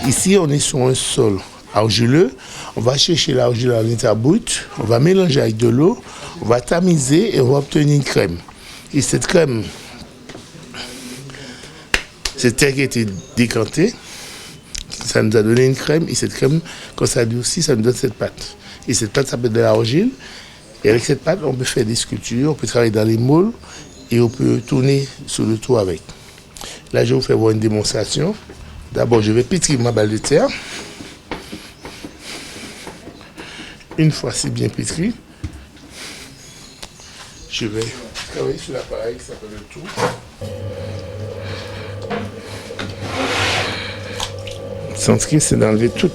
Ici, on est sur un sol argileux. On va chercher l'argile en état brut, on va mélanger avec de l'eau, on va tamiser et on va obtenir une crème. Et cette crème, cette terre qui a été décantée, ça nous a donné une crème. Et cette crème, quand ça durcit, ça nous donne cette pâte. Et cette pâte, ça peut être de l'argile. Et avec cette pâte, on peut faire des sculptures, on peut travailler dans les moules et on peut tourner sur le toit avec. Là, je vais vous faire voir une démonstration. D'abord, je vais pétrir ma balle de terre. Une fois c'est bien pétri, je vais travailler sur l'appareil qui s'appelle le tour. Le centre, c'est d'enlever tout,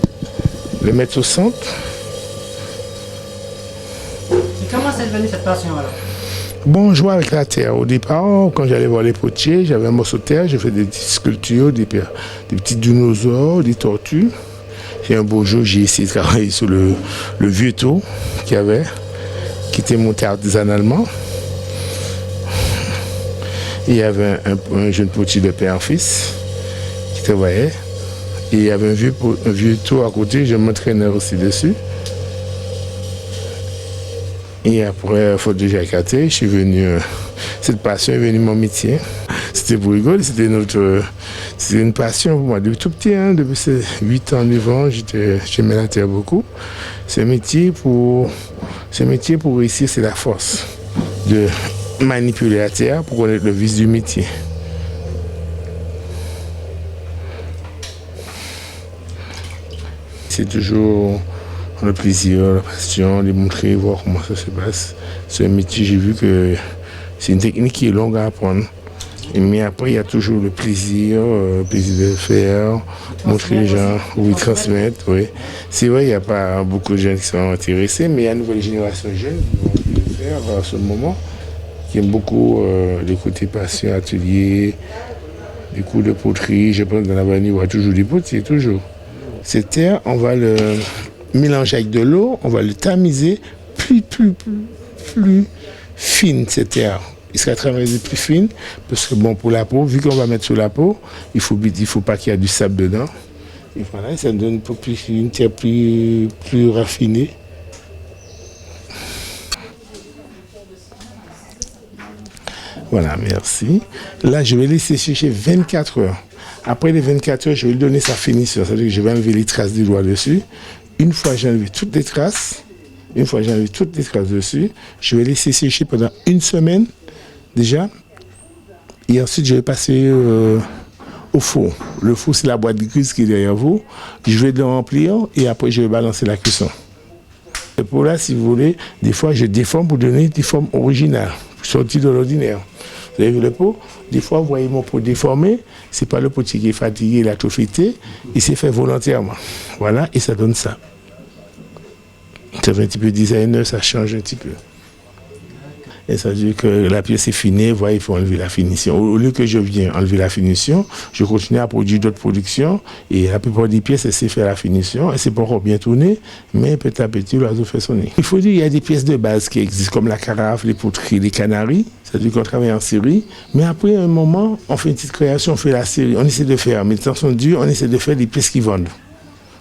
le mettre au centre. Et comment c'est devenu cette passion alors? Bon, je jouais avec la terre. Au départ, quand j'allais voir les potiers, j'avais un morceau de terre, j'ai fait des petites sculptures, des petits dinosaures, des tortues. Et un beau jour, j'ai essayé de travailler sur le vieux taux qu'il y avait, qui était monté artisanalement. Et il y avait un jeune potier de père en fils qui travaillait. Et il y avait un vieux taux à côté, je m'entraînais aussi dessus. Et après, faute de Jacques, je suis venu. Cette passion est venue mon métier. C'était pour rigoler, c'était une passion pour moi. Depuis tout petit, depuis ces 8 ans, 9 ans, j'aimais la terre beaucoup. Ce métier pour réussir, c'est la force de manipuler la terre pour connaître le vice du métier. C'est toujours le plaisir, la passion de montrer, voir comment ça se passe. C'est un métier, j'ai vu que c'est une technique qui est longue à apprendre. Mais après, il y a toujours le plaisir de faire, montrer les gens, oui, transmettre. Oui. C'est vrai, il n'y a pas beaucoup de jeunes qui sont intéressés, mais il y a une nouvelle génération de jeunes qui vont le faire à ce moment, qui aiment beaucoup les côtés passion, atelier, des cours de poterie. Je pense que dans la vanille, il y aura toujours des potiers, toujours. Cette terre, on va le mélanger avec de l'eau, on va le tamiser plus fine, cette terre. Il sera travaillé plus fine, parce que bon, pour la peau, vu qu'on va mettre sur la peau, il faut pas qu'il y ait du sable dedans. Et voilà, ça donne une terre plus raffinée. Voilà, merci. Là, je vais laisser sécher 24 heures. Après les 24 heures, je vais lui donner sa finition. C'est-à-dire que je vais enlever les traces du doigt dessus. Une fois j'ai enlevé toutes les traces, dessus, je vais laisser sécher pendant 1 semaine déjà. Et ensuite, je vais passer au four. Le four, c'est la boîte grise qui est derrière vous. Je vais le remplir et après, je vais balancer la cuisson. Et pour là, si vous voulez, des fois, je déforme pour donner des formes originales, sorties de l'ordinaire. Vous avez vu le pot? Des fois, vous voyez mon pot déformé, c'est pas le potier qui est fatigué, il a tout fêté, il s'est fait volontairement. Voilà, et ça donne ça. Ça fait un petit peu designer, ça change un petit peu. Et ça veut dire que la pièce est finie, voilà, il faut enlever la finition. Au lieu que je viens enlever la finition, je continue à produire d'autres productions, et la plupart des pièces, elle sait faire la finition, elle sait pas encore bien tourner, mais petit à petit, l'oiseau fait sonner. Il faut dire qu'il y a des pièces de base qui existent, comme la carafe, les poteries, les canaris. C'est-à-dire qu'on travaille en série, mais après un moment, on fait une petite création, on fait la série, on essaie de faire, mais de temps en temps, on essaie de faire des pièces qui vendent.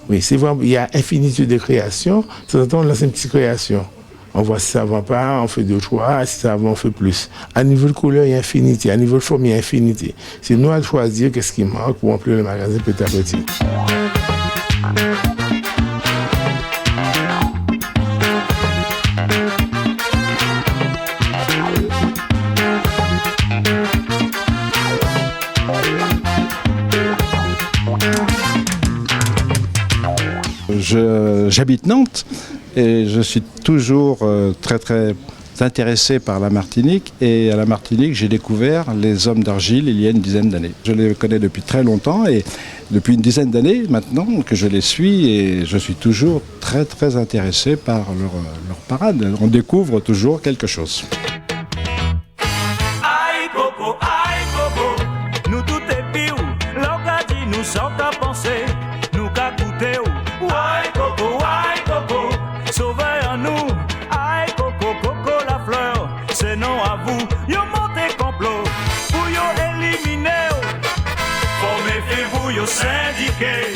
Oui, c'est vrai, il y a infinitude de créations, de temps en temps, on lance une petite création. On voit si ça ne va pas, on fait 2 ou 3, si ça va, on fait plus. À niveau de couleur, il y a infinité, à niveau de forme, il y a infinité. C'est nous à choisir qu'est-ce qui manque pour remplir le magasin petit à petit. J'habite Nantes et je suis toujours très intéressé par la Martinique. Et à la Martinique, j'ai découvert les hommes d'argile il y a une dizaine d'années. Je les connais depuis très longtemps et depuis une dizaine d'années maintenant que je les suis et je suis toujours très intéressé par leur parade. On découvre toujours quelque chose. Aïe Coco, nous tout est piou, l'occasion nous sommes à penser, nous qu'à coûter ou. Aïe Coco, sauvez-nous. Aïe Coco, la fleur, c'est non à vous. Yo montez complot, pour yo éliminer. Faut méfiez-vous, yo syndiqué.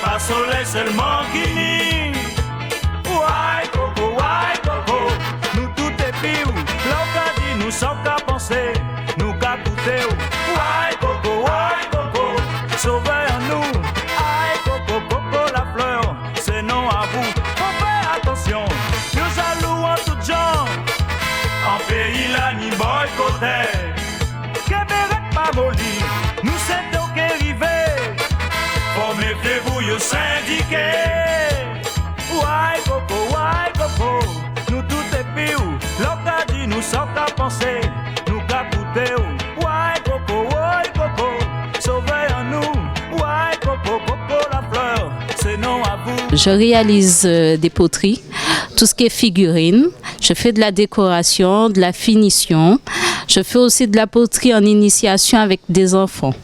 pas soleil seulement qui nie. Ouais, coco, nous tout est piou. L'autre dit nous sommes qu'à penser, nous qu'à coûter. Ouais, coco, sauvez-nous. Aïe, coco, la fleur, c'est non à vous. Faut faire attention, nous jaloux en tout genre. En pays là, ni boycotté. Québec pas molli, nous c'est au qu'arrivé. Faut méfiez-vous, you syndiqué. Ouais, coco, nous tout est piou. L'autre a dit nous sommes qu'à penser, nous qu'à coûter. Ouais, coco, sauvez-nous. Ouais, coco, la fleur, c'est non à vous. Je réalise des poteries, tout ce qui est figurines. Je fais de la décoration, de la finition. Je fais aussi de la poterie en initiation avec des enfants.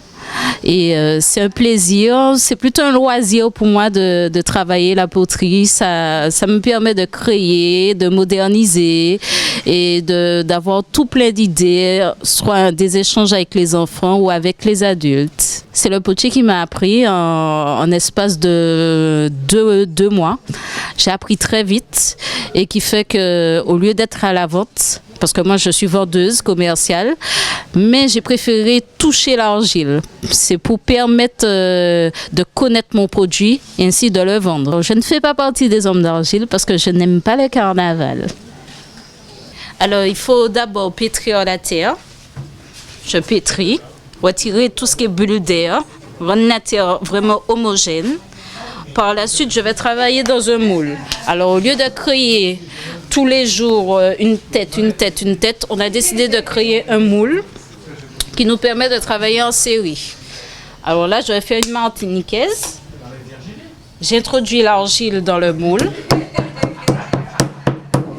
Et c'est un plaisir, c'est plutôt un loisir pour moi de travailler la poterie. Ça me permet de créer, de moderniser et d'avoir tout plein d'idées, soit des échanges avec les enfants ou avec les adultes. C'est le potier qui m'a appris en espace de deux mois. J'ai appris très vite et qui fait qu'au lieu d'être à la vente, parce que moi je suis vendeuse commerciale, mais j'ai préféré toucher l'argile. C'est pour permettre de connaître mon produit et ainsi de le vendre. Je ne fais pas partie des hommes d'argile parce que je n'aime pas le carnaval. Alors il faut d'abord pétrir la terre. Je pétris, retirer tout ce qui est bulle d'air, rendre la terre vraiment homogène. Par la suite, je vais travailler dans un moule. Alors au lieu de créer tous les jours une tête, on a décidé de créer un moule qui nous permet de travailler en série. Alors là, je vais faire une martiniquaise. J'introduis l'argile dans le moule.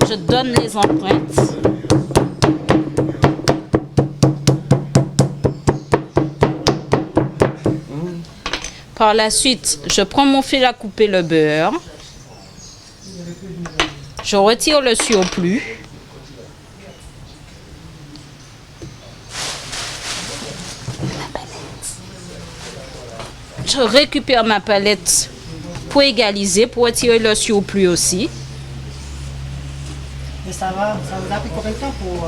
Je donne les empreintes. Par la suite, je prends mon fil à couper le beurre. Je retire le surplus. Je récupère ma palette pour égaliser, pour retirer le surplus aussi. Et ça vous a pris combien de temps pour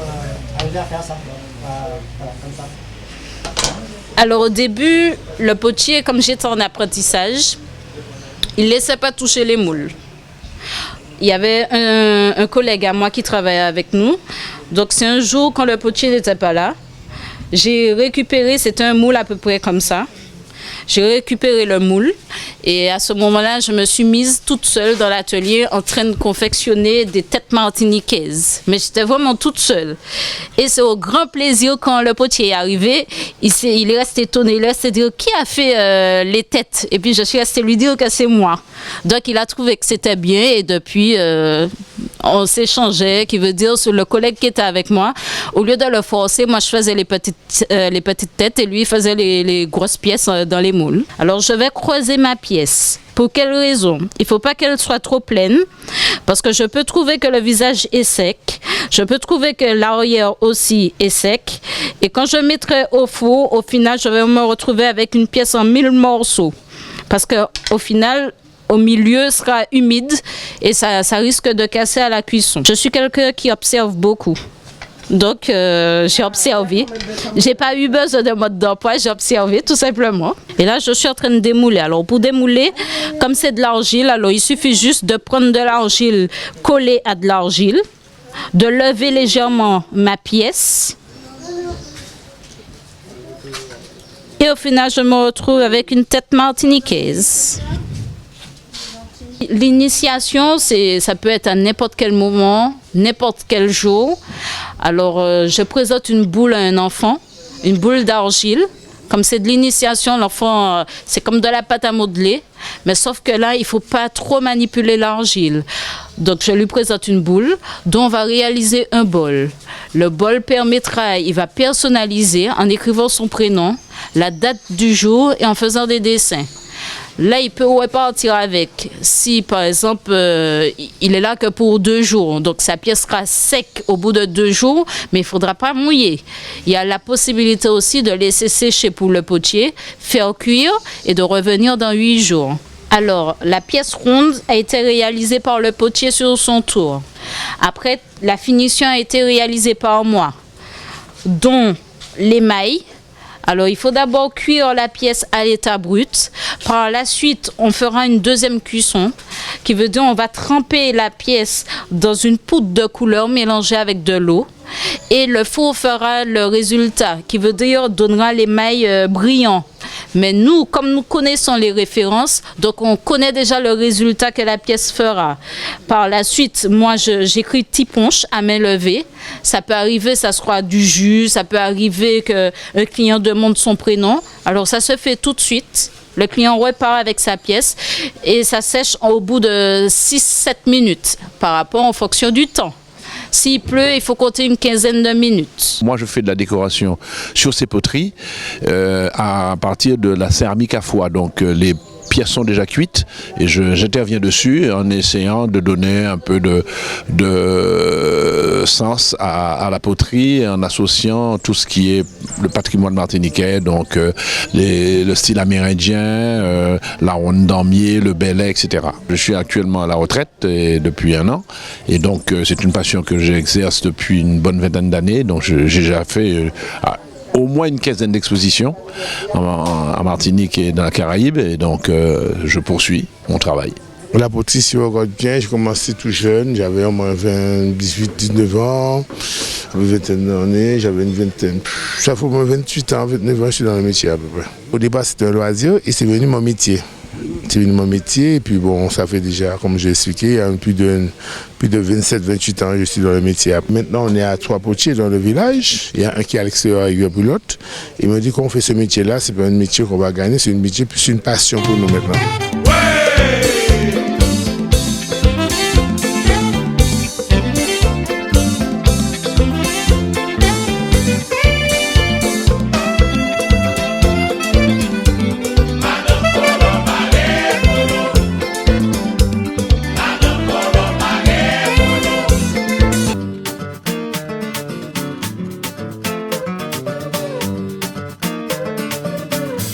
arriver à faire ça? Voilà, comme ça. Alors au début, le potier, comme j'étais en apprentissage, il ne laissait pas toucher les moules. Il y avait un collègue à moi qui travaillait avec nous. Donc c'est un jour, quand le potier n'était pas là, j'ai récupéré, c'était un moule à peu près comme ça. J'ai récupéré le moule et à ce moment-là, je me suis mise toute seule dans l'atelier en train de confectionner des têtes martiniquaises. Mais j'étais vraiment toute seule. Et c'est au grand plaisir quand le potier est arrivé, il est resté étonné, il est resté dire qui a fait les têtes. Et puis je suis restée lui dire que c'est moi. Donc il a trouvé que c'était bien et depuis on s'échangeait, qui veut dire sur le collègue qui était avec moi, au lieu de le forcer, moi je faisais les petites têtes et lui il faisait les grosses pièces dans les moules. Alors je vais creuser ma pièce. Pour quelle raison? Il ne faut pas qu'elle soit trop pleine parce que je peux trouver que le visage est sec, je peux trouver que l'arrière aussi est sec et quand je mettrai au four, au final je vais me retrouver avec une pièce en 1000 morceaux parce qu'au final au milieu sera humide et ça risque de casser à la cuisson. Je suis quelqu'un qui observe beaucoup. Donc, j'ai observé. J'ai pas eu besoin de mode d'emploi, j'ai observé tout simplement. Et là, je suis en train de démouler. Alors, pour démouler, comme c'est de l'argile, alors il suffit juste de prendre de l'argile collée à de l'argile, de lever légèrement ma pièce. Et au final, je me retrouve avec une tête martiniquaise. L'initiation, ça peut être à n'importe quel moment, n'importe quel jour. Alors, je présente une boule à un enfant, une boule d'argile. Comme c'est de l'initiation, l'enfant, c'est comme de la pâte à modeler. Mais sauf que là, il ne faut pas trop manipuler l'argile. Donc, je lui présente une boule dont on va réaliser un bol. Le bol permettra, il va personnaliser en écrivant son prénom, la date du jour et en faisant des dessins. Là, il peut repartir avec. Si, par exemple, il est là que pour 2 jours, donc sa pièce sera sec au bout de 2 jours, mais il ne faudra pas mouiller. Il y a la possibilité aussi de laisser sécher pour le potier, faire cuire et de revenir dans 8 jours. Alors, la pièce ronde a été réalisée par le potier sur son tour. Après, la finition a été réalisée par moi, dont l'émail. Alors, il faut d'abord cuire la pièce à l'état brut. Par la suite, on fera une deuxième cuisson, qui veut dire on va tremper la pièce dans une poudre de couleur mélangée avec de l'eau. Et le four fera le résultat, qui veut dire donnera l'émail brillant. Mais nous, comme nous connaissons les références, donc on connaît déjà le résultat que la pièce fera. Par la suite, moi, j'écris tiponche à main levée. Ça peut arriver, ça sera du jus, ça peut arriver qu'un client demande son prénom. Alors ça se fait tout de suite. Le client repart avec sa pièce et ça sèche au bout de 6-7 minutes par rapport en fonction du temps. S'il pleut, il faut compter une quinzaine de minutes. Moi, je fais de la décoration sur ces poteries à partir de la céramique à foie. Donc, les pièces sont déjà cuites et j'interviens dessus en essayant de donner un peu de sens à la poterie en associant tout ce qui est le patrimoine martiniquais, donc le style amérindien, la ronde damier, le belay, etc. Je suis actuellement à la retraite depuis 1 an et donc c'est une passion que j'exerce depuis une bonne vingtaine d'années. Donc j'ai déjà fait au moins une quinzaine d'expositions en Martinique et dans la Caraïbe et donc je poursuis mon travail. La poterie, si on regarde bien, j'ai commencé tout jeune, j'avais au moins 18-19 ans, j'avais 21 années, j'avais une vingtaine, ça fait au moins 28 ans, 29 ans, je suis dans le métier à peu près. Au départ, c'était un loisir et c'est devenu mon métier. C'est devenu mon métier et puis bon, ça fait déjà, comme j'ai expliqué, il y a plus de 27-28 ans, je suis dans le métier. Maintenant, on est à 3 potiers dans le village. Il y a un qui est à l'extérieur et puis l'autre. Il me dit qu'on fait ce métier-là, c'est pas un métier qu'on va gagner, c'est une passion pour nous maintenant.